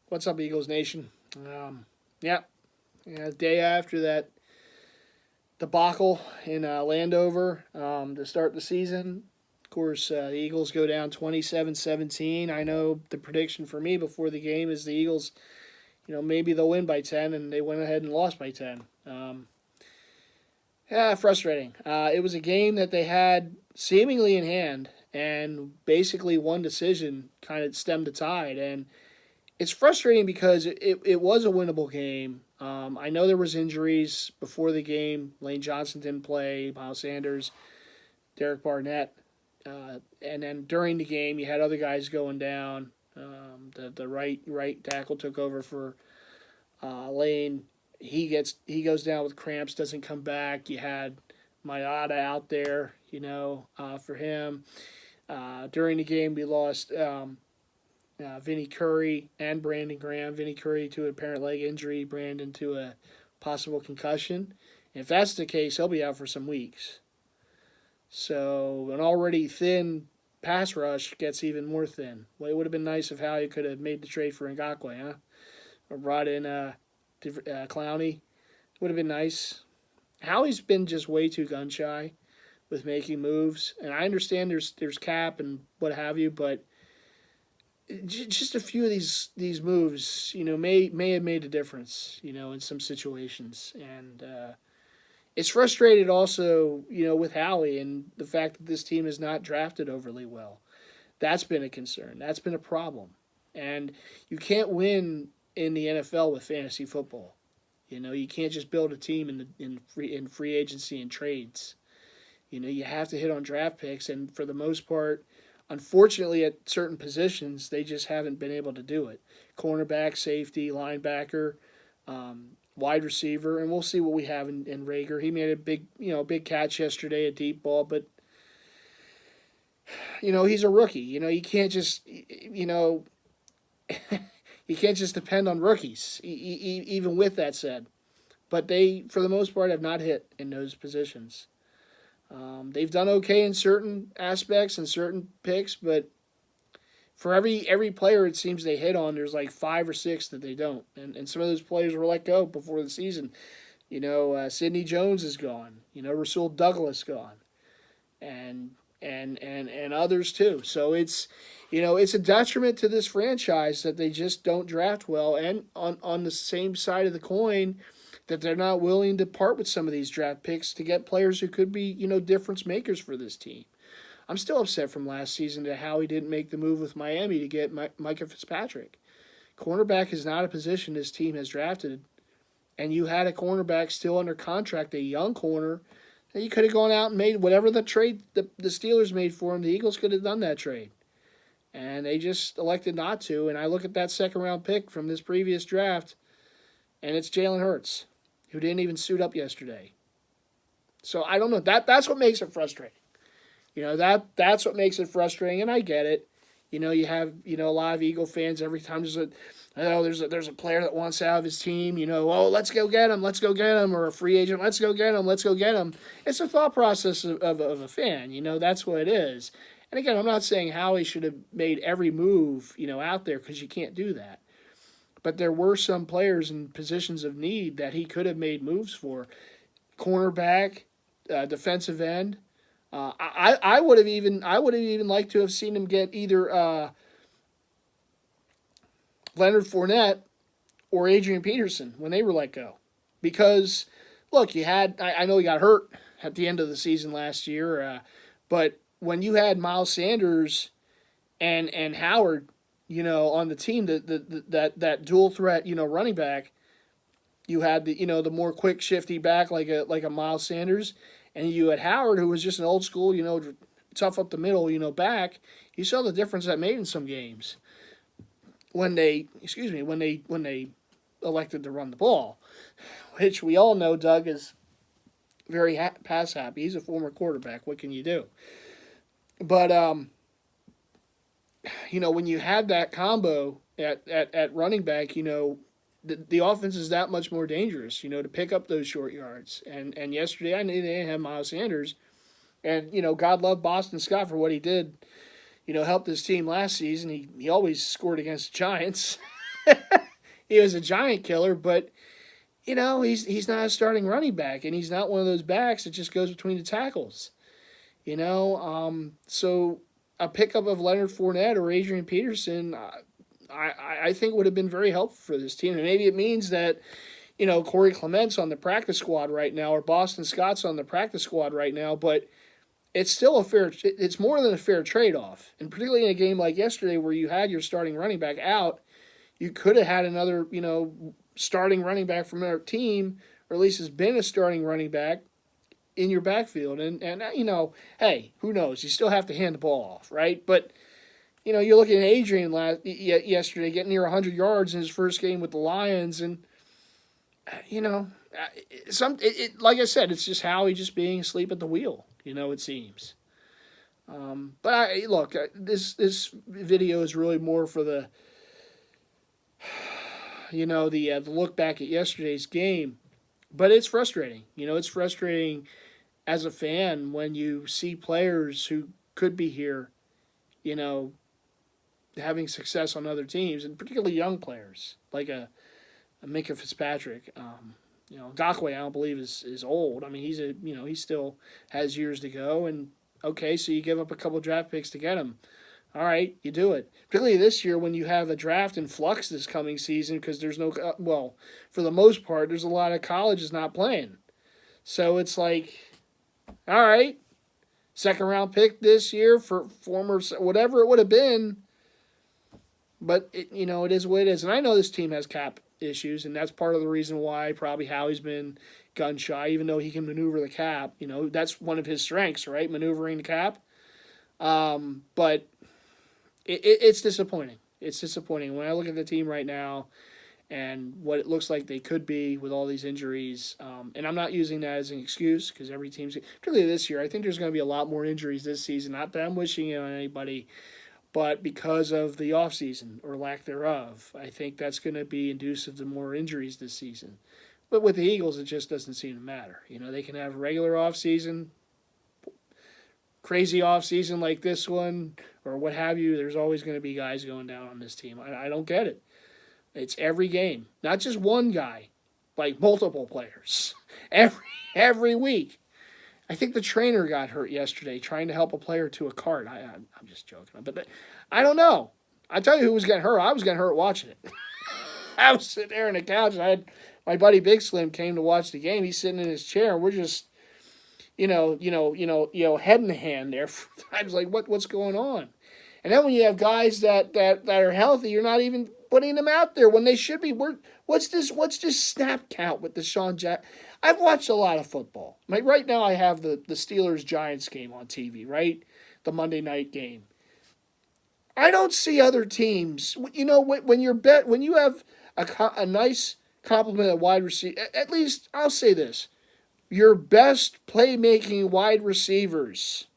What's up, Eagles Nation? Yeah, day after that debacle in Landover to start the season. Of course, the Eagles go down 27-17. I know the prediction for me before the game is the Eagles, maybe they'll win by 10, and they went ahead and lost by 10. Yeah, frustrating. It was a game that they had seemingly in hand, and basically one decision kind of stemmed the tide. And it's frustrating because it was a winnable game. I know there was injuries before the game. Lane Johnson didn't play. Miles Sanders, Derek Barnett, and then during the game you had other guys going down. The right tackle took over for Lane. He goes down with cramps, doesn't come back. You had Mayada out there, for him. During the game we lost. Vinny Curry and Brandon Graham. Vinny Curry to an apparent leg injury, Brandon to a possible concussion. And if that's the case, he'll be out for some weeks. So an already thin pass rush gets even more thin. Well, it would have been nice if Howie could have made the trade for Ngakoue, huh? Or brought in Clowney. Would have been nice. Howie's been just way too gun shy with making moves, and I understand there's cap and what have you, but just a few of these moves, may have made a difference, in some situations. And it's frustrated also, with Howie and the fact that this team is not drafted overly well. That's been a concern. That's been a problem. And you can't win in the NFL with fantasy football. You can't just build a team in free agency and trades. You have to hit on draft picks, and for the most part, unfortunately, at certain positions, they just haven't been able to do it. Cornerback, safety, linebacker, wide receiver, and we'll see what we have in Rager. He made a big catch yesterday, a deep ball, but he's a rookie. You can't just you can't just depend on rookies. Even with that said, but they, for the most part, have not hit in those positions. They've done okay in certain aspects and certain picks, but for every player it seems they hit on, there's like 5 or 6 that they don't. And some of those players were let go before the season. Sidney Jones is gone. Rasul Douglas gone. And others too. So it's a detriment to this franchise that they just don't draft well. And on the same side of the coin, that they're not willing to part with some of these draft picks to get players who could be, difference makers for this team. I'm still upset from last season to how he didn't make the move with Miami to get Micah Fitzpatrick. Cornerback is not a position this team has drafted, and you had a cornerback still under contract, a young corner, that you could have gone out and made whatever the trade the Steelers made for him. The Eagles could have done that trade, and they just elected not to. And I look at that second-round pick from this previous draft, and it's Jalen Hurts, who didn't even suit up yesterday. So I don't know. That's what makes it frustrating. That's what makes it frustrating, and I get it. You have a lot of Eagle fans every time there's a player that wants out of his team. Let's go get him, or a free agent, let's go get him. It's a thought process of a fan. That's what it is. And again, I'm not saying Howie should have made every move out there, because you can't do that. But there were some players in positions of need that he could have made moves for. Cornerback, defensive end. I would have even liked to have seen him get either Leonard Fournette or Adrian Peterson when they were let go. Because, look, I know he got hurt at the end of the season last year, but when you had Miles Sanders and Howard, on the team, that dual threat, running back, you had the more quick, shifty back like a Miles Sanders, and you had Howard, who was just an old school, tough up the middle, back. You saw the difference that made in some games when they elected to run the ball, which we all know Doug is very pass happy. He's a former quarterback. What can you do? But when you had that combo at running back, the offense is that much more dangerous, to pick up those short yards. And yesterday, I knew they didn't have Miles Sanders. And, God love Boston Scott for what he did, helped his team last season. He always scored against the Giants. He was a giant killer, but he's not a starting running back, and he's not one of those backs that just goes between the tackles. So a pickup of Leonard Fournette or Adrian Peterson, I think would have been very helpful for this team. And maybe it means that Corey Clement's on the practice squad right now, or Boston Scott's on the practice squad right now, but it's still it's more than a fair trade-off. And particularly in a game like yesterday where you had your starting running back out, you could have had another, starting running back from our team, or at least has been a starting running back in your backfield. And hey, who knows? You still have to hand the ball off, right? But, you're looking at Adrian yesterday getting near 100 yards in his first game with the Lions. And, like I said, it's just Howie just being asleep at the wheel, it seems. But look, this video is really more for the look back at yesterday's game. But it's frustrating. It's frustrating as a fan when you see players who could be here, having success on other teams, and particularly young players like a Minka Fitzpatrick. Ngakoue, I don't believe is old. I mean, he still has years to go. And okay, so you give up a couple draft picks to get him. All right, you do it. Particularly this year when you have a draft in flux this coming season because there's no, for the most part, there's a lot of colleges not playing. So it's like, all right, second round pick this year for former, whatever it would have been. But, it is what it is. And I know this team has cap issues, and that's part of the reason why probably Howie's been gun shy, even though he can maneuver the cap. That's one of his strengths, right? Maneuvering the cap. But it's disappointing. It's disappointing. When I look at the team right now and what it looks like they could be with all these injuries, and I'm not using that as an excuse because every team's, particularly this year, I think there's going to be a lot more injuries this season. Not that I'm wishing it on anybody, but because of the offseason or lack thereof, I think that's going to be inducive to more injuries this season. But with the Eagles, it just doesn't seem to matter. They can have a regular offseason, crazy offseason like this one, or what have you. There's always going to be guys going down on this team. I don't get it. It's every game, not just one guy, like multiple players, every week. I think the trainer got hurt yesterday trying to help a player to a cart. I'm just joking, but I don't know. I tell you who was getting hurt. I was getting hurt watching it. I was sitting there on the couch. And I had my buddy Big Slim came to watch the game. He's sitting in his chair. And we're just, head in the hand there. I was like, what's going on? And then when you have guys that are healthy, you're not even putting them out there when they should be. What's this snap count with Deshaun Jackson? I've watched a lot of football. Like right now, I have the Steelers-Giants game on TV, right? The Monday night game. I don't see other teams. When you have a nice complement of wide receiver, at least I'll say this: your best playmaking wide receivers.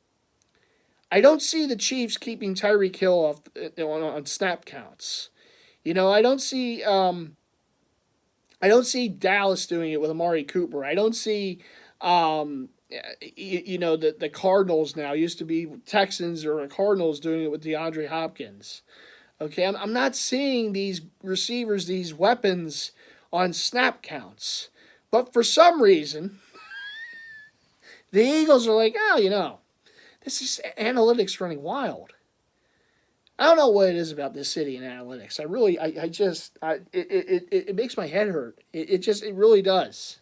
I don't see the Chiefs keeping Tyreek Hill off on snap counts. I don't see Dallas doing it with Amari Cooper. I don't see the Cardinals now, used to be Texans or Cardinals, doing it with DeAndre Hopkins. Okay, I'm not seeing these receivers, these weapons on snap counts. But for some reason, the Eagles are like, this is analytics running wild. I don't know what it is about this city and analytics. It makes my head hurt. It really does.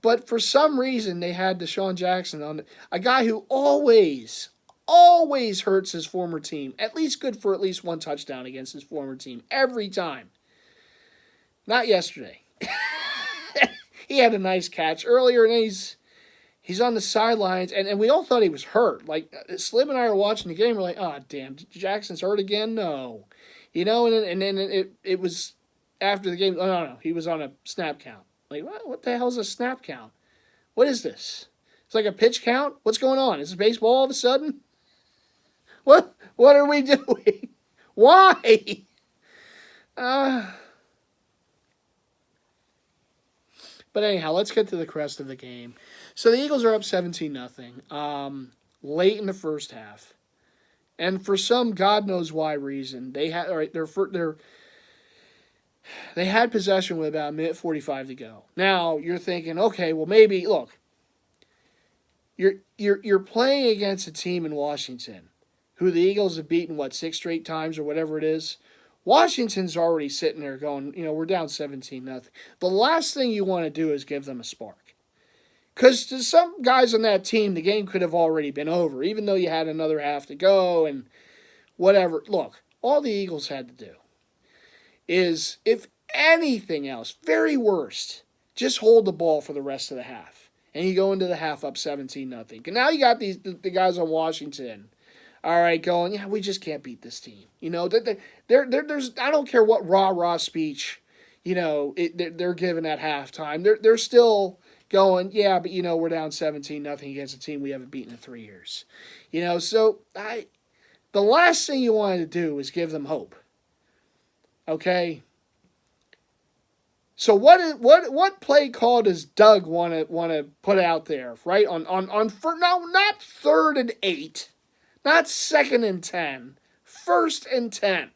But for some reason, they had Deshaun Jackson on, a guy who always hurts his former team. At least good for at least one touchdown against his former team every time. Not yesterday. He had a nice catch earlier, and he's on the sidelines, and we all thought he was hurt. Like, Slim and I were watching the game, we're like, oh, damn, Jackson's hurt again? No. And then it was after the game, no, he was on a snap count. Like, what the hell's a snap count? What is this? It's like a pitch count? What's going on? Is it baseball all of a sudden? What are we doing? Why? But anyhow, let's get to the crest of the game. So the Eagles are up 17-0 late in the first half. And for some God knows why reason, they had they had possession with about a minute 45 to go. Now you're thinking, okay, well maybe look, you're playing against a team in Washington who the Eagles have beaten, what, 6 straight times or whatever it is. Washington's already sitting there going, we're down 17-0. The last thing you want to do is give them a spark. Because to some guys on that team, the game could have already been over, even though you had another half to go and whatever. Look, all the Eagles had to do is, if anything else, very worst, just hold the ball for the rest of the half. And you go into the half up 17-0. And now you got the guys on Washington, all right, going, yeah, we just can't beat this team. There's I don't care what rah-rah speech, they're giving at halftime. They're still going, yeah, but we're down 17-0 against a team we haven't beaten in 3 years. So the last thing you wanted to do is give them hope. Okay? So what play call does Doug want to put out there, right? On for now, not 3rd and 8, not 2nd and 10, 1st and 10.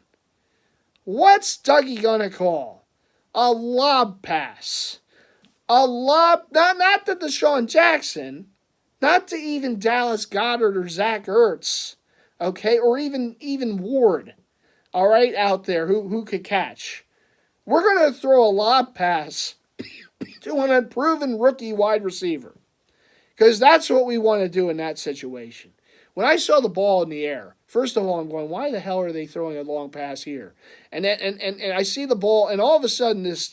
What's Dougie gonna call? A lob pass. A lob, not to Deshaun Jackson, not to even Dallas Goedert or Zach Ertz, okay, or even Ward, all right, out there who could catch. We're going to throw a lob pass to an unproven rookie wide receiver, because that's what we want to do in that situation. When I saw the ball in the air, first of all, I'm going, why the hell are they throwing a long pass here? And then, and I see the ball, and all of a sudden this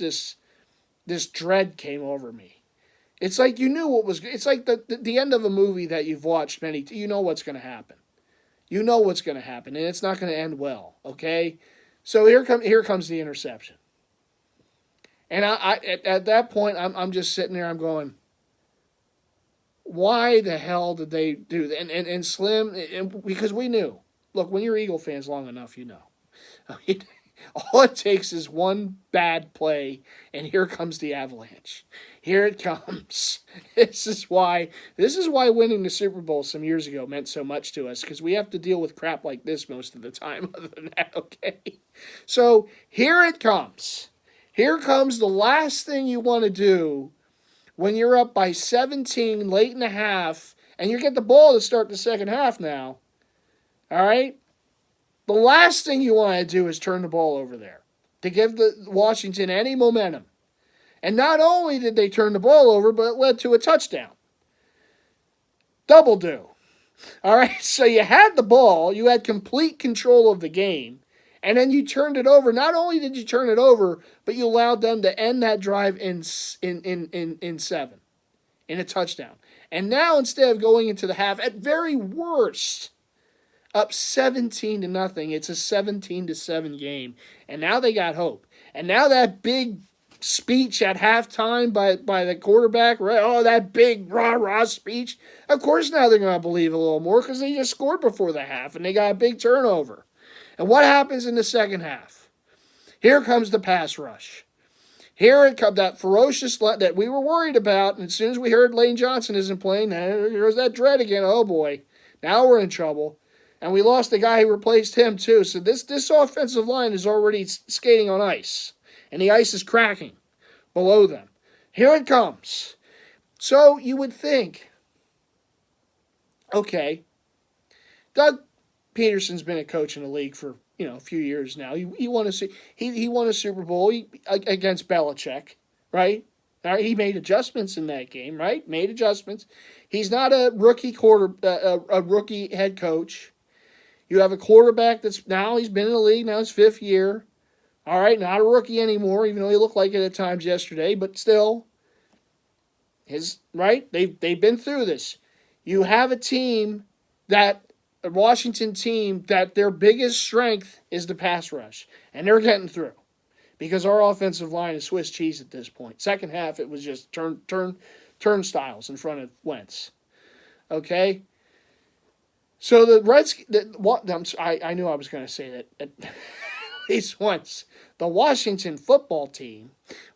dread came over me. It's like you knew what was. It's like the end of a movie that you've watched many. You know what's going to happen. You know what's going to happen, and it's not going to end well. Okay, so here comes the interception. And at that point, I'm just sitting there. I'm going, why the hell did they do that? And Slim, because we knew. Look, when you're Eagle fans long enough, you know. I mean, all it takes is one bad play, and here comes the avalanche. Here it comes. This is why winning the Super Bowl some years ago meant so much to us, because we have to deal with crap like this most of the time. Other than that, okay. So here it comes. Here comes the last thing you want to do when you're up by 17 late in the half, and you get the ball to start the second half now. All right? The last thing you want to do is turn the ball over there to give the Washington any momentum. And not only did they turn the ball over, but it led to a touchdown. Double do. All right, so you had the ball, you had complete control of the game, and then you turned it over. Not only did you turn it over, but you allowed them to end that drive in 7, in a touchdown. And now, instead of going into the half, at very worst, up 17-0, it's a 17-7 game. And now they got hope. And now that big speech at halftime by the quarterback, right? Oh, that big rah-rah speech. Of course now they're going to believe a little more, because they just scored before the half and they got a big turnover. And what happens in the second half? Here comes the pass rush. Here it comes, that ferocious that we were worried about. And as soon as we heard Lane Johnson isn't playing, there's that dread again. Oh boy, now we're in trouble. And we lost the guy who replaced him too. So this offensive line is already skating on ice. And the ice is cracking below them. Here it comes. So you would think, okay, Doug Peterson's been a coach in the league for a few years now. He won a Super Bowl against Belichick, right? He made adjustments in that game, right? Made adjustments. He's not a rookie a rookie head coach. You have a quarterback he's been in the league now his 5th year. All right, not a rookie anymore, even though he looked like it at times yesterday, but still, they've been through this. You have a Washington team that their biggest strength is the pass rush, and they're getting through because our offensive line is Swiss cheese at this point. Second half, it was just turnstiles in front of Wentz. Okay, so I knew I was going to say that at least once. The Washington football team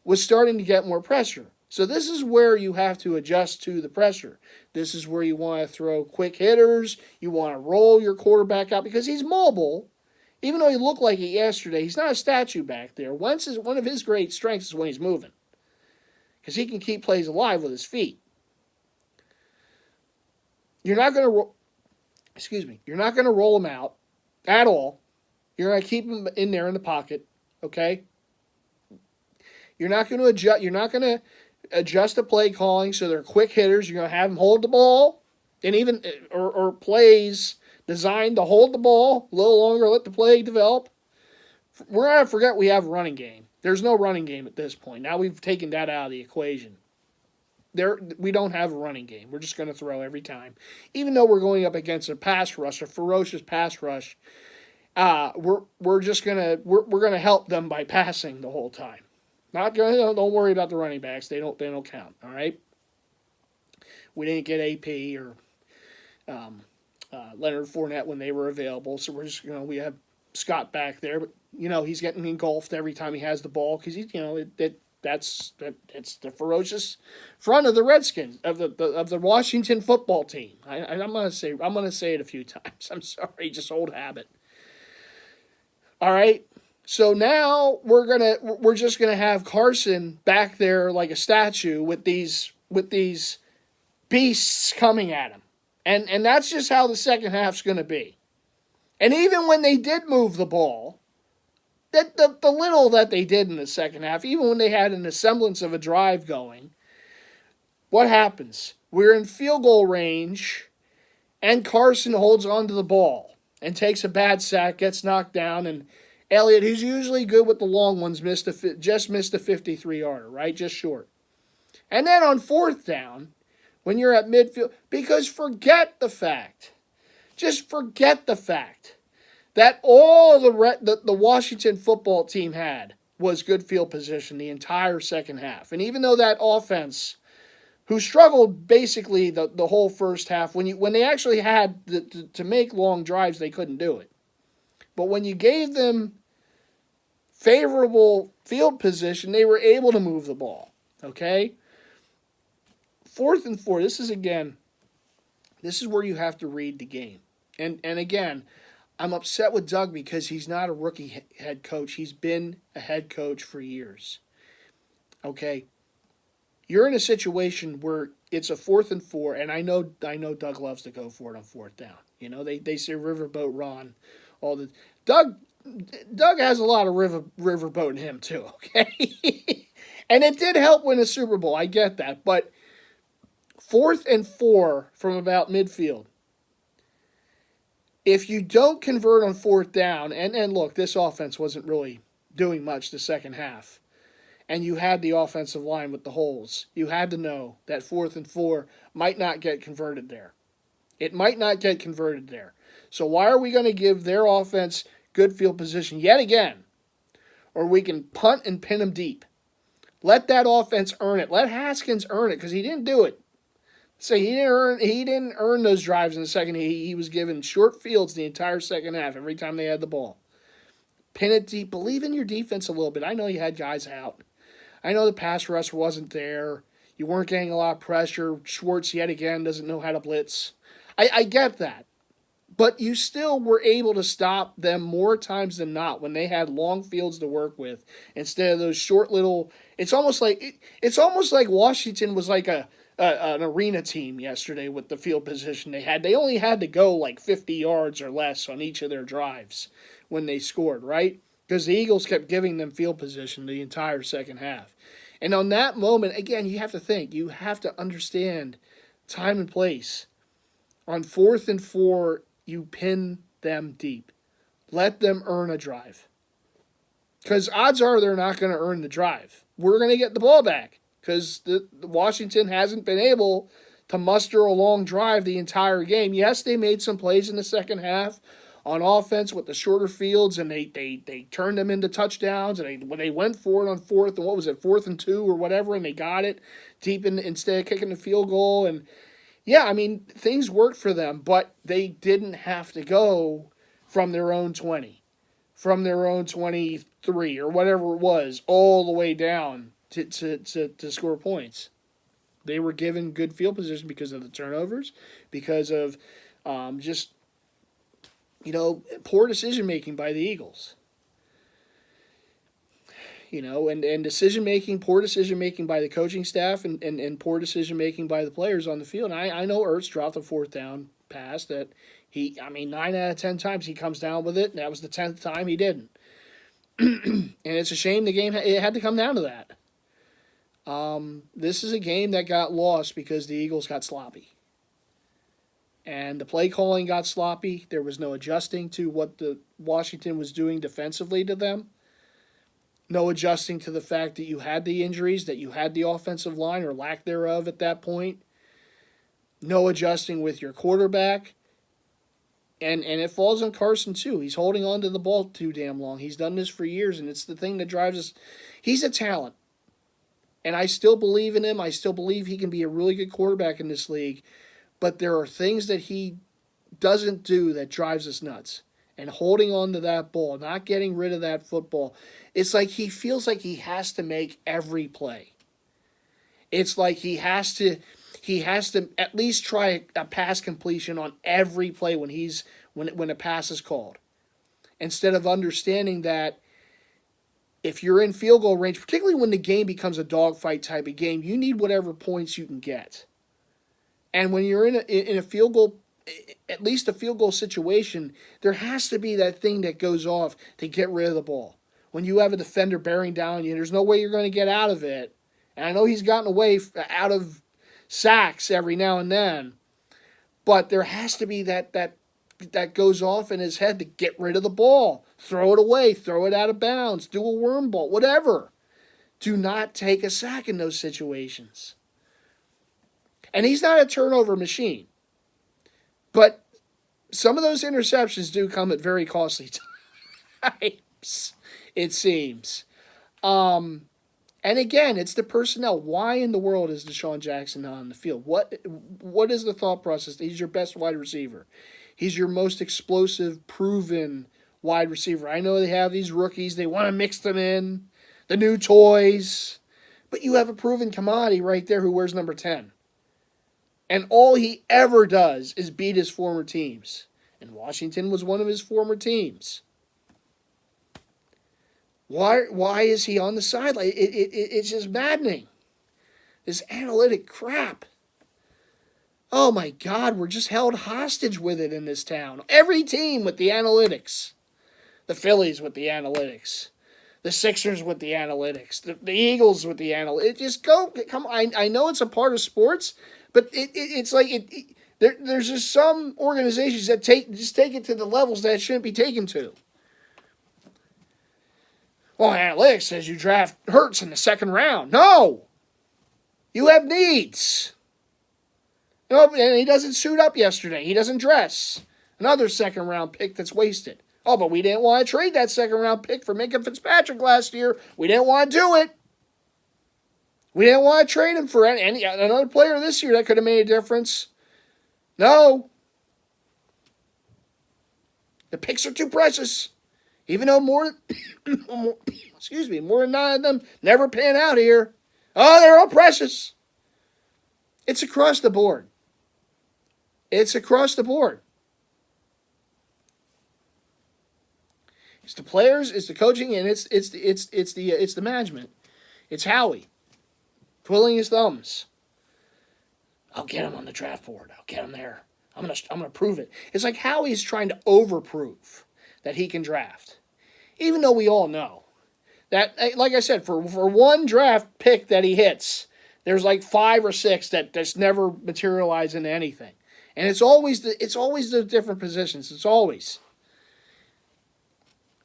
was starting to get more pressure. So this is where you have to adjust to the pressure. This is where you want to throw quick hitters. You want to roll your quarterback out because he's mobile. Even though he looked like it yesterday, he's not a statue back there. Wentz is one of his great strengths is when he's moving, because he can keep plays alive with his feet. You're not going to, you're not going to roll him out at all. You're going to keep him in there in the pocket, okay? You're not going to adjust. You're not going to adjust the play calling so they're quick hitters. You're going to have them hold the ball, and even or plays designed to hold the ball a little longer, let the play develop. We're going to forget we have a running game. There's no running game at this point. Now we've taken that out of the equation. We don't have a running game. We're just going to throw every time. Even though we're going up against a pass rush, a ferocious pass rush, we're just gonna help them by passing the whole time. Not gonna don't worry about the running backs. They don't count. All right. We didn't get AP or Leonard Fournette when they were available, so we're just we have Scott back there, but he's getting engulfed every time he has the ball because he's that's the ferocious front of the Redskins of the Washington football team. I'm gonna say it a few times. I'm sorry, just old habit. All right. So now we're just gonna have Carson back there like a statue with these beasts coming at him. And that's just how the second half's gonna be. And even when they did move the ball, that the little that they did in the second half, even when they had a semblance of a drive going, what happens? We're in field goal range, and Carson holds onto the ball and takes a bad sack, gets knocked down, and Elliott, who's usually good with the long ones, just missed a 53-yarder, right? Just short. And then on fourth down, when you're at midfield, because forget the fact that all the Washington football team had was good field position the entire second half. And even though that offense, who struggled basically the whole first half, when they actually had to make long drives, they couldn't do it. But when you gave them favorable field position, they were able to move the ball. Okay? 4th and 4, this is where you have to read the game. And again, I'm upset with Doug because he's not a rookie head coach. He's been a head coach for years. Okay? You're in a situation where it's a 4th and 4, and I know Doug loves to go for it on 4th down. They say riverboat Ron. Doug has a lot of riverboat in him too, okay? And it did help win a Super Bowl. I get that. But 4th and 4 from about midfield. If you don't convert on 4th down, and look, this offense wasn't really doing much the second half, and you had the offensive line with the holes, you had to know that 4th and 4 might not get converted there. It might not get converted there. So why are we going to give their offense good field position yet again? Or we can punt and pin them deep. Let that offense earn it. Let Haskins earn it, because he didn't do it. So he didn't earn those drives in the second. He was given short fields the entire second half every time they had the ball. Pin it deep. Believe in your defense a little bit. I know you had guys out. I know the pass rush wasn't there. You weren't getting a lot of pressure. Schwartz, yet again, doesn't know how to blitz. I get that. But you still were able to stop them more times than not when they had long fields to work with instead of those short little. It's almost like Washington was like an arena team yesterday with the field position they had. They only had to go like 50 yards or less on each of their drives when they scored, right? Because the Eagles kept giving them field position the entire second half. And on that moment, again, you have to think. You have to understand time and place. On 4th and 4, you pin them deep. Let them earn a drive. Because odds are they're not going to earn the drive. We're going to get the ball back. Because the Washington hasn't been able to muster a long drive the entire game. Yes, they made some plays in the second half on offense with the shorter fields, and they turned them into touchdowns, and they went for it on 4th, and 4th and 2 or whatever, and they got it deep instead of kicking the field goal. And yeah, I mean, things worked for them, but they didn't have to go from their own 20, from their own 23, or whatever it was, all the way down to score points. They were given good field position because of the turnovers, because of just poor decision making by the Eagles. And decision making, poor decision making by the coaching staff, and poor decision making by the players on the field. And I know Ertz dropped a fourth down pass that 9 out of 10 times he comes down with it, and that was the 10th time he didn't. And it's a shame it had to come down to that. This is a game that got lost because the Eagles got sloppy. And the play calling got sloppy. There was no adjusting to what the Washington was doing defensively to them. No adjusting to the fact that you had the injuries, that you had the offensive line or lack thereof at that point. No adjusting with your quarterback. And it falls on Carson too. He's holding on to the ball too damn long. He's done this for years, and it's the thing that drives us. He's a talent. And I still believe in him. I still believe he can be a really good quarterback in this league. But there are things that he doesn't do that drives us nuts. And holding on to that ball, not getting rid of that football, it's like he feels like he has to make every play. It's like he has to at least try a pass completion on every play when a pass is called. Instead of understanding that if you're in field goal range, particularly when the game becomes a dogfight type of game, you need whatever points you can get. And when you're in a field goal, at least a field goal situation, there has to be that thing that goes off to get rid of the ball. When you have a defender bearing down on you, there's no way you're going to get out of it. And I know he's gotten away out of sacks every now and then, but there has to be that goes off in his head to get rid of the ball. Throw it away, throw it out of bounds, do a worm ball, whatever. Do not take a sack in those situations. And he's not a turnover machine. But some of those interceptions do come at very costly times, it seems. And again, it's the personnel. Why in the world is Deshaun Jackson not on the field? What is the thought process? He's your best wide receiver. He's your most explosive, proven wide receiver. I know they have these rookies. They want to mix them in, the new toys. But you have a proven commodity right there who wears number 10. And all he ever does is beat his former teams. And Washington was one of his former teams. Why is he on the sideline? It's just maddening. This analytic crap. Oh my God, we're just held hostage with it in this town. Every team with the analytics. The Phillies with the analytics. The Sixers with the analytics. The Eagles with the analytics. Come on. I know it's a part of sports, but it's like there's just some organizations that take it to the levels that it shouldn't be taken to. Well, analytics says you draft Hurts in the second round. No! You have needs. No, and he doesn't suit up yesterday. He doesn't dress. Another second round pick that's wasted. Oh, but we didn't want to trade that second round pick for Minka Fitzpatrick last year. We didn't want to do it. We didn't want to trade him for another player this year that could have made a difference. No. The picks are too precious. Even though more than 9 of them never pan out here. Oh, they're all precious. It's across the board. It's across the board. It's the players, it's the coaching, and it's the management. It's Howie twiddling his thumbs. I'll get him on the draft board. I'll get him there. I'm gonna prove it. It's like Howie's trying to overprove that he can draft, even though we all know that, like I said, for one draft pick that he hits, there's like 5 or 6 that's never materialize into anything, and it's always the different positions. It's always.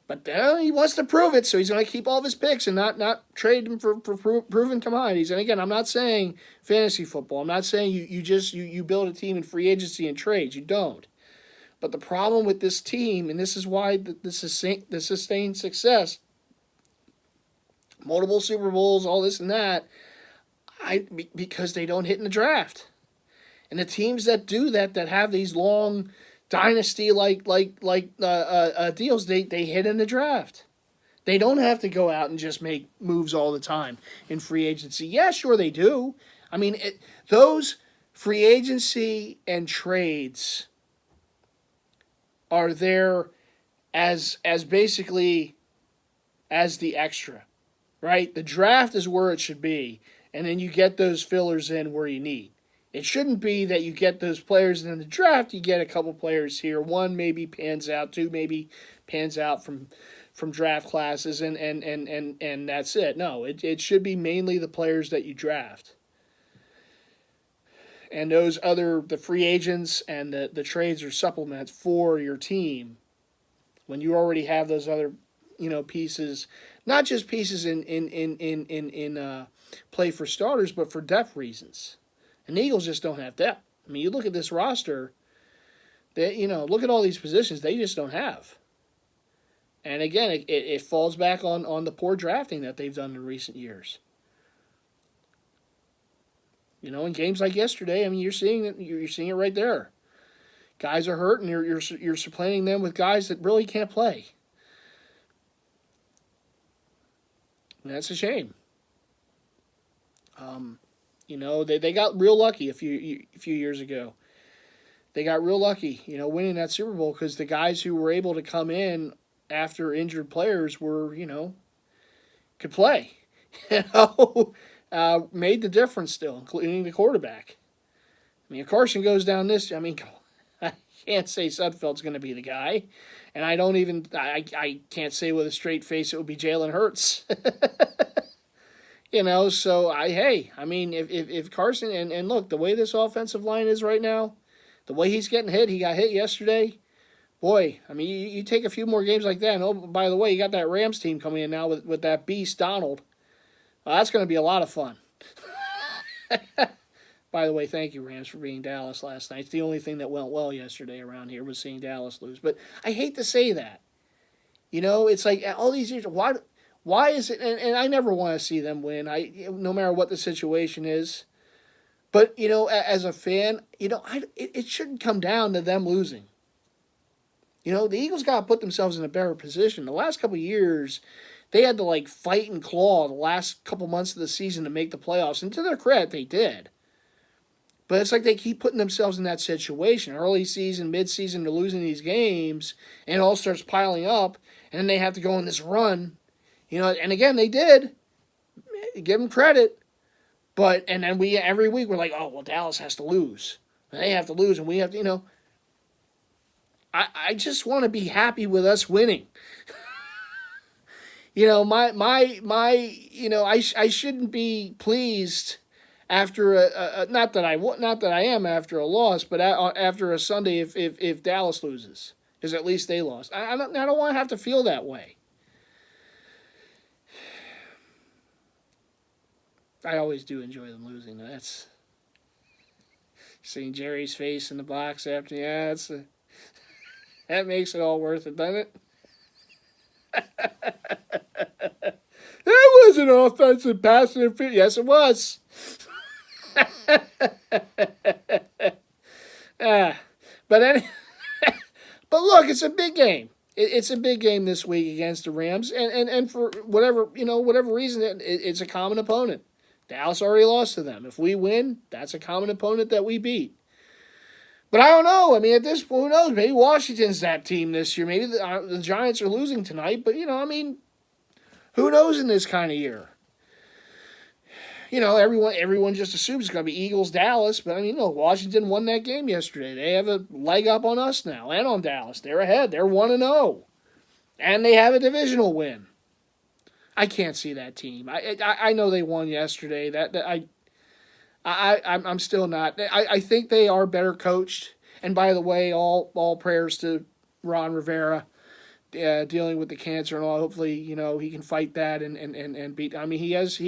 But he wants to prove it, so he's going to keep all of his picks and not trade them for proven commodities. And again, I'm not saying fantasy football. I'm not saying you build a team in free agency and trades. You don't. But the problem with this team, and this is why the sustained success, multiple Super Bowls, all this and that, because they don't hit in the draft. And the teams that do that have these long dynasty like deals, they hit in the draft. They don't have to go out and just make moves all the time in free agency. Yeah, sure they do. I mean, those free agency and trades are there as basically as the extra, right? The draft is where it should be, and then you get those fillers in where you need. It shouldn't be that you get those players and in the draft you get a couple players here. One maybe pans out, two maybe pans out from draft classes, and that's it. No, it should be mainly the players that you draft. And the free agents and the trades or supplements for your team when you already have those other, pieces, not just pieces in play for starters, but for depth reasons. And the Eagles just don't have depth. I mean, you look at this roster, look at all these positions they just don't have. And again, it falls back on the poor drafting that they've done in recent years. In games like yesterday, I mean, you're seeing it right there. Guys are hurt, and you're supplanting them with guys that really can't play. And that's a shame. They got real lucky a few years ago. They got real lucky, winning that Super Bowl because the guys who were able to come in after injured players were, could play. Made the difference still, including the quarterback. I mean, if Carson goes down I can't say Sudfeld's going to be the guy. And I can't say with a straight face it would be Jalen Hurts. So if Carson, and look, the way this offensive line is right now, the way he's getting hit, he got hit yesterday. Boy, I mean, you take a few more games like that, and oh, by the way, you got that Rams team coming in now with that beast, Donald. Well, that's going to be a lot of fun. By the way, thank you, Rams, for beating Dallas last night. It's the only thing that went well yesterday around here was seeing Dallas lose. But I hate to say that. It's like all these years, why is it, and I never want to see them win, no matter what the situation is. But, as a fan, it shouldn't come down to them losing. The Eagles got to put themselves in a better position. The last couple of years, they had to fight and claw the last couple months of the season to make the playoffs. And to their credit, they did. But it's like they keep putting themselves in that situation. Early season, mid-season, they're losing these games, and it all starts piling up, and then they have to go on this run. And again, they did. Give them credit. And then every week we're like, oh, well, Dallas has to lose. And they have to lose, and we have to, I just want to be happy with us winning. I shouldn't be pleased after not that I am after a loss, but after a Sunday if Dallas loses, because at least they lost. I don't want to have to feel that way. I always do enjoy them losing. That's seeing Jerry's face in the box after. Yeah, that makes it all worth it, doesn't it? That was an offensive pass interference. Yes, it was. But look, it's a big game. It's a big game this week against the Rams, and for whatever reason, it's a common opponent. Dallas already lost to them. If we win, that's a common opponent that we beat. But I don't know. I mean, at this point, who knows? Maybe Washington's that team this year. Maybe the Giants are losing tonight. But, who knows in this kind of year? Everyone just assumes it's going to be Eagles-Dallas. But, Washington won that game yesterday. They have a leg up on us now and on Dallas. They're ahead. They're 1-0. And they have a divisional win. I can't see that team. I know they won yesterday. I'm still not. I think they are better coached. And by the way, all prayers to Ron Rivera dealing with the cancer and all. Hopefully, he can fight that and beat. I mean, he has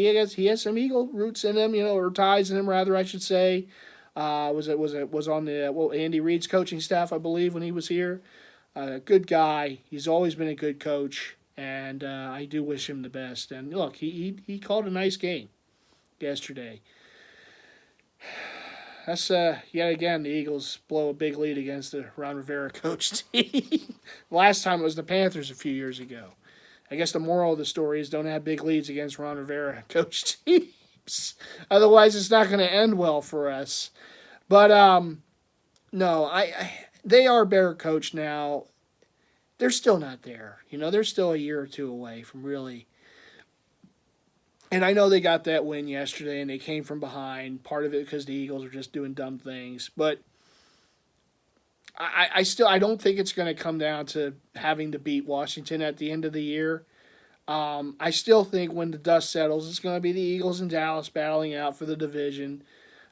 some Eagle roots in him, or ties in him rather, I should say. Was on the Andy Reid's coaching staff, I believe, when he was here. Good guy. He's always been a good coach, and I do wish him the best. And look, he called a nice game yesterday. That's yet again the Eagles blow a big lead against the Ron Rivera coached team. Last time it was the Panthers a few years ago. I guess the moral of the story is don't have big leads against Ron Rivera coach teams. Otherwise, it's not going to end well for us. But no, they are better coached now. They're still not there. They're still a year or two away from really. And I know they got that win yesterday, and they came from behind. Part of it because the Eagles are just doing dumb things, but I don't think it's going to come down to having to beat Washington at the end of the year. I still think when the dust settles, it's going to be the Eagles and Dallas battling out for the division.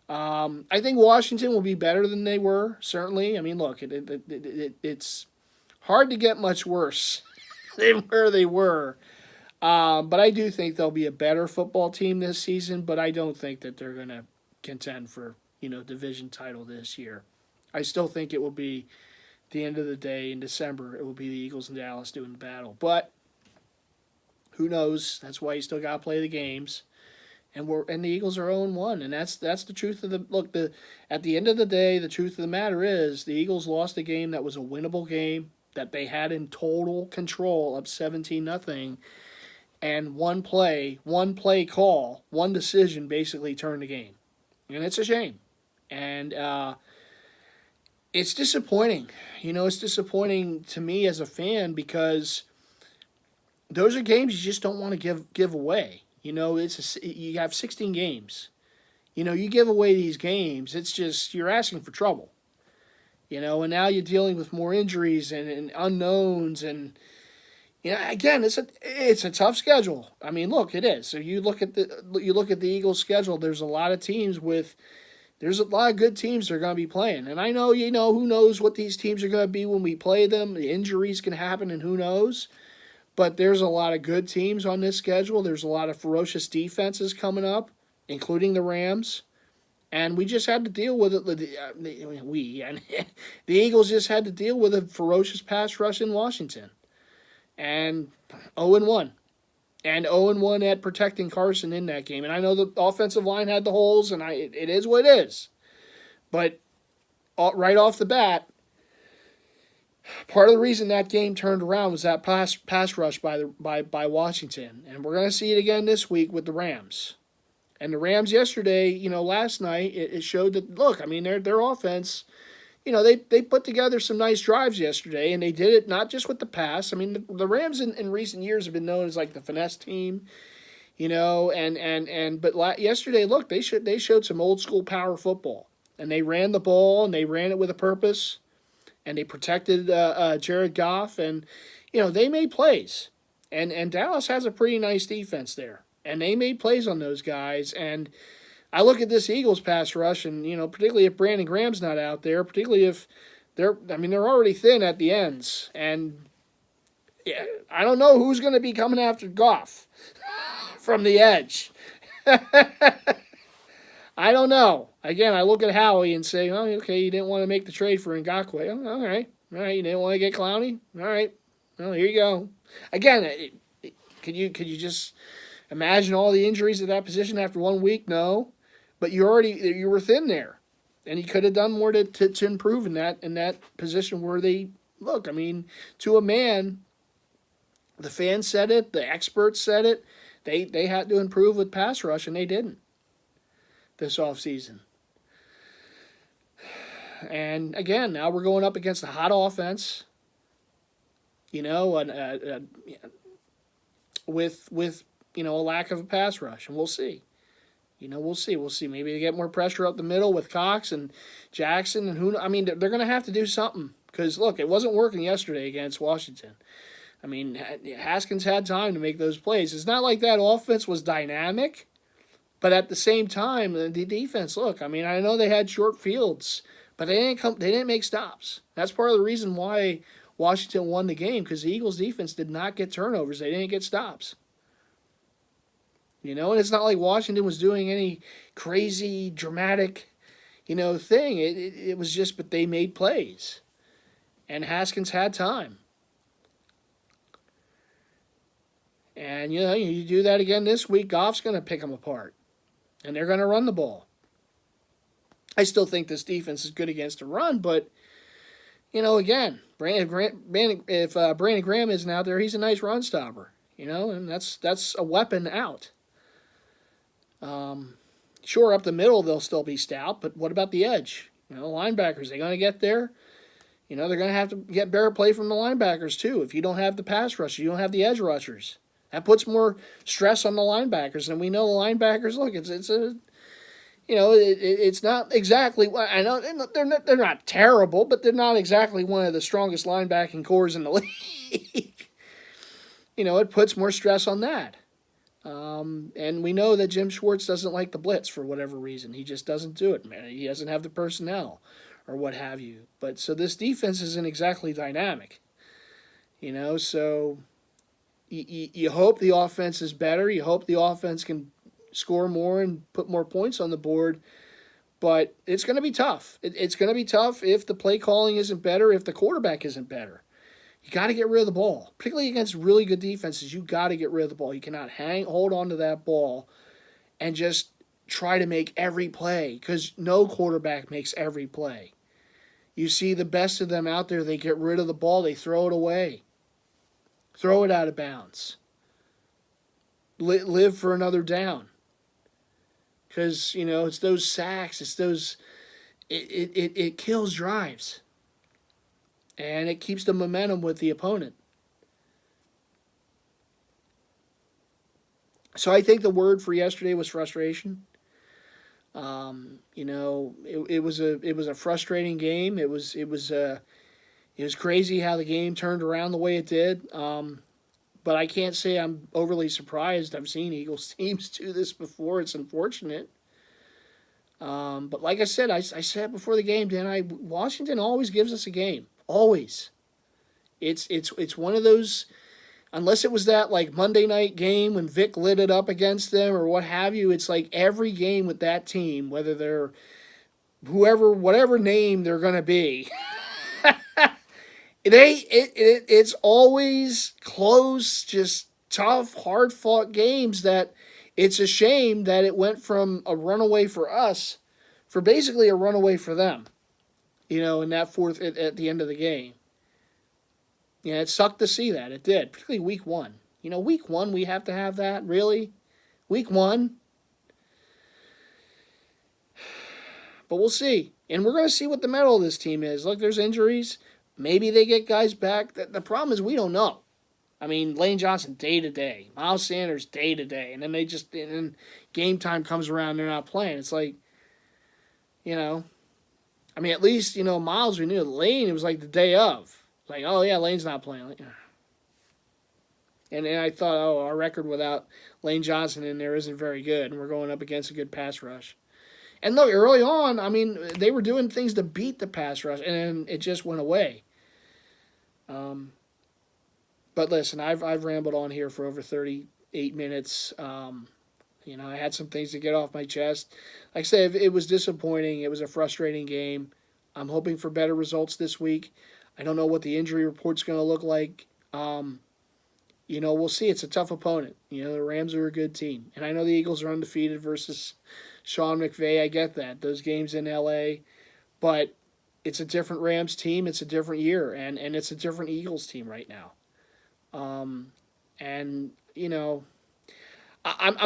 I think Washington will be better than they were, certainly. I mean, look, it's hard to get much worse than where they were. But I do think they'll be a better football team this season, but I don't think that they're going to contend for, division title this year. I still think it will be, at the end of the day, in December, it will be the Eagles and Dallas doing the battle. But who knows? That's why you still got to play the games. And the Eagles are 0-1, and that's the truth of the look. At the end of the day, the truth of the matter is the Eagles lost a game that was a winnable game that they had in total control of 17-0, and one play call, one decision basically turned the game, and it's a shame, and it's disappointing. It's disappointing to me as a fan because those are games you just don't want to give away. You have 16 games. You give away these games, it's just you're asking for trouble. And now you're dealing with more injuries and unknowns, and again, it's a tough schedule. I mean, look, it is. So you look at the Eagles' schedule. There's a lot of good teams that are going to be playing, and I know who knows what these teams are going to be when we play them. The injuries can happen, and who knows. But there's a lot of good teams on this schedule. There's a lot of ferocious defenses coming up, including the Rams. And we just had to deal with it. The Eagles just had to deal with a ferocious pass rush in Washington. And 0-1. And 0-1 at protecting Carson in that game. And I know the offensive line had the holes, and it is what it is. But right off the bat, part of the reason that game turned around was that pass rush by Washington. And we're going to see it again this week with the Rams. And the Rams yesterday, last night, it showed that, look, I mean, their offense, they put together some nice drives yesterday, and they did it not just with the pass. I mean, the Rams in recent years have been known as like the finesse team, but yesterday, look, they showed some old school power football. And they ran the ball, and they ran it with a purpose. And they protected Jared Goff, and they made plays, and Dallas has a pretty nice defense there, and they made plays on those guys. And I look at this Eagles pass rush, and particularly if Brandon Graham's not out there, particularly if they're already thin at the ends, and I don't know who's going to be coming after Goff from the edge. I don't know. Again, I look at Howie and say, oh, okay, you didn't want to make the trade for Ngakoue. Oh, all right. You didn't want to get Clowney? All right. Well, here you go. Again, could you just imagine all the injuries at that position after 1 week? No. But you were thin there. And you could have done more to improve in that position where they, look, I mean, to a man, the fans said it, the experts said it, they had to improve with pass rush, and they didn't this offseason. And again, now we're going up against a hot offense, with a lack of a pass rush, and we'll see. We'll see. Maybe they get more pressure up the middle with Cox and Jackson, and they're going to have to do something because look, it wasn't working yesterday against Washington. I mean, Haskins had time to make those plays. It's not like that offense was dynamic. But at the same time, the defense, look, I mean, I know they had short fields, but they didn't make stops. That's part of the reason why Washington won the game, because the Eagles' defense did not get turnovers. They didn't get stops. And it's not like Washington was doing any crazy, dramatic, thing. It was just, but they made plays. And Haskins had time. And, you do that again this week, Goff's going to pick them apart. And they're going to run the ball. I still think this defense is good against the run, but, again, if Brandon Graham isn't out there, he's a nice run stopper. and that's a weapon out. Sure, up the middle they'll still be stout, but what about the edge? Linebackers, they going to get there? They're going to have to get better play from the linebackers too. If you don't have the pass rushers, you don't have the edge rushers. That puts more stress on the linebackers, and we know the linebackers. Look, it's not exactly. I know they're not terrible, but they're not exactly one of the strongest linebacking cores in the league. It puts more stress on that. And we know that Jim Schwartz doesn't like the blitz for whatever reason. He just doesn't do it. Man, he doesn't have the personnel or what have you. But so this defense isn't exactly dynamic. So you hope the offense is better. You hope the offense can score more and put more points on the board. But it's going to be tough. It's going to be tough if the play calling isn't better, if the quarterback isn't better. You got to get rid of the ball, particularly against really good defenses. You got to get rid of the ball. You cannot hold on to that ball and just try to make every play, because no quarterback makes every play. You see the best of them out there, they get rid of the ball, they throw it away, throw it out of bounds, live for another down. Because, it's those sacks, it's those, it kills drives. And it keeps the momentum with the opponent. So I think the word for yesterday was frustration. It was a frustrating game. It was crazy how the game turned around the way it did. But I can't say I'm overly surprised. I've seen Eagles teams do this before. It's unfortunate. But like I said, I said before the game, Washington always gives us a game. Always. It's one of those, unless it was that like Monday night game when Vic lit it up against them or what have you, it's like every game with that team, whether they're whatever name they're going to be, it's always close, just tough, hard-fought games that it's a shame that it went from a runaway for us for basically a runaway for them. In that fourth at the end of the game. It sucked to see that. It did, particularly week one. Week one, we have to have that, really? Week one? But we'll see. And we're going to see what the mettle of this team is. Look, there's injuries. Maybe they get guys back. The problem is we don't know. I mean, Lane Johnson, day to day. Miles Sanders, day to day. And then game time comes around, they're not playing. It's like, at least, Miles, we knew. Lane, it was like the day of. Like, oh, yeah, Lane's not playing. And I thought, our record without Lane Johnson in there isn't very good, and we're going up against a good pass rush. And look, early on, they were doing things to beat the pass rush, and then it just went away. But listen, I've rambled on here for over 38 minutes. I had some things to get off my chest. Like I said, it was disappointing. It was a frustrating game. I'm hoping for better results this week. I don't know what the injury report's going to look like. We'll see. It's a tough opponent. The Rams are a good team. And I know the Eagles are undefeated versus Sean McVay. I get that. Those games in L.A. But it's a different Rams team. It's a different year. And it's a different Eagles team right now. I'm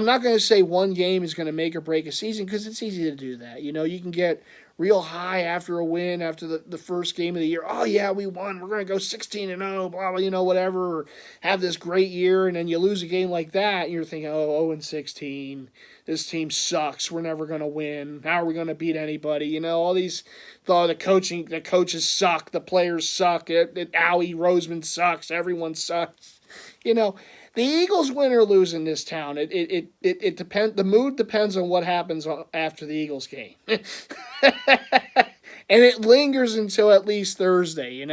not going to say one game is going to make or break a season, because it's easy to do that. You can get real high after a win, after the first game of the year. Oh, yeah, we won. We're going to go 16-0, blah, blah, whatever. Or have this great year, and then you lose a game like that, and you're thinking, 0-16. This team sucks. We're never going to win. How are we going to beat anybody? All these, the coaches suck. The players suck. Howie Roseman sucks. Everyone sucks. The Eagles win or lose in this town. It depends. The mood depends on what happens after the Eagles game, and it lingers until at least Thursday.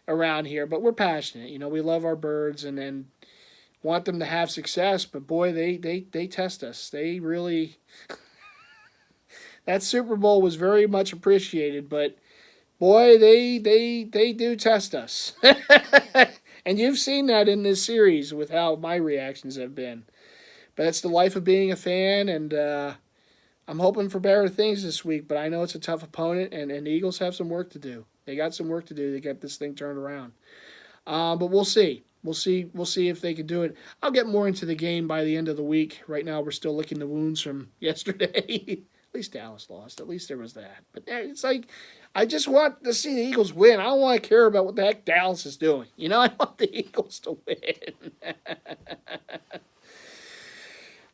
Around here. But we're passionate. We love our birds and want them to have success. But boy, they test us. They really. That Super Bowl was very much appreciated, but boy, they do test us. And you've seen that in this series with how my reactions have been. But it's the life of being a fan, and I'm hoping for better things this week. But I know it's a tough opponent, and the Eagles have some work to do. They got some work to do to get this thing turned around. But we'll see. We'll see. We'll see if they can do it. I'll get more into the game by the end of the week. Right now, we're still licking the wounds from yesterday. At least Dallas lost. At least there was that. But it's like, I just want to see the Eagles win. I don't want to care about what the heck Dallas is doing. You know, I want the Eagles to win.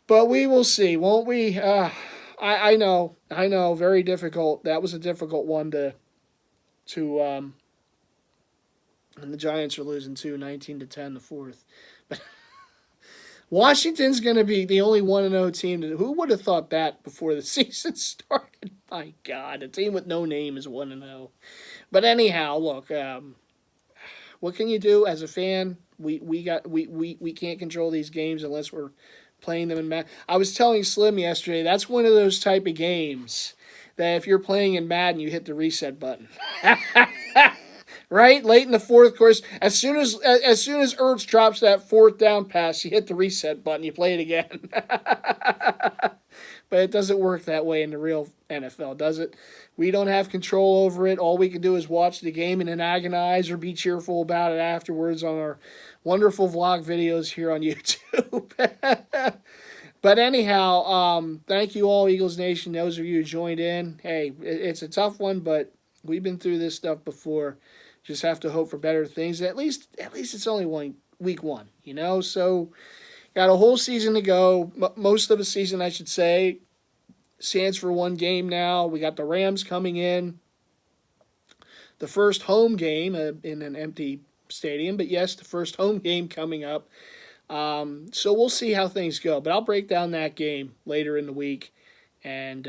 But we will see, won't we? I know. Very difficult. That was a difficult one to. And the Giants are losing too, 19-10, the fourth. But Washington's going to be the only 1-0 team. Who would have thought that before the season started? My God, a team with no name is 1-0. But anyhow, look, what can you do as a fan? We can't control these games unless we're playing them in Madden. I was telling Slim yesterday, that's one of those type of games that if you're playing in Madden, you hit the reset button. Right? Late in the fourth, course, as soon as Ertz drops that fourth down pass, you hit the reset button, you play it again. But it doesn't work that way in the real NFL, does it? We don't have control over it. All we can do is watch the game and then agonize or be cheerful about it afterwards on our wonderful vlog videos here on YouTube. But anyhow, thank you all, Eagles Nation, those of you who joined in. Hey, it's a tough one, but we've been through this stuff before. Just have to hope for better things. At least it's only week one, you know? So got a whole season to go. Most of the season, I should say. Stands for one game now. We got the Rams coming in. The first home game in an empty stadium. But yes, the first home game coming up. So we'll see how things go. But I'll break down that game later in the week. And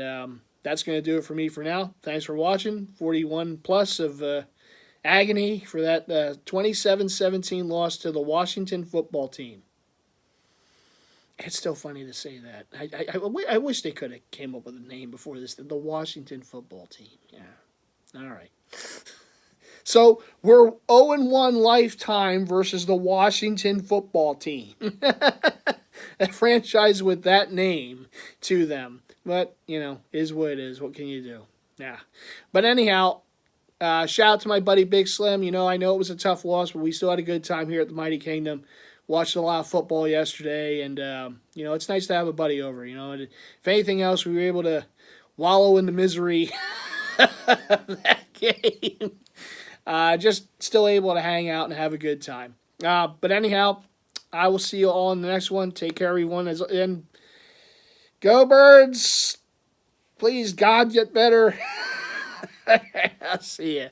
that's going to do it for me for now. Thanks for watching. 41 plus of agony for that 27-17 loss to the Washington football team. It's still funny to say that. I wish they could have came up with a name before this. The Washington football team. Yeah. All right. So we're 0-1 lifetime versus the Washington football team. A franchise with that name to them. But, you know, is what it is. What can you do? Yeah. But anyhow, shout out to my buddy Big Slim. You know, I know it was a tough loss, but we still had a good time here at the Mighty Kingdom. Watched a lot of football yesterday, and, you know, it's nice to have a buddy over. You know, if anything else, we were able to wallow in the misery of that game. Just still able to hang out and have a good time. But anyhow, I will see you all in the next one. Take care, everyone. And go Birds! Please, God, get better. I'll see you.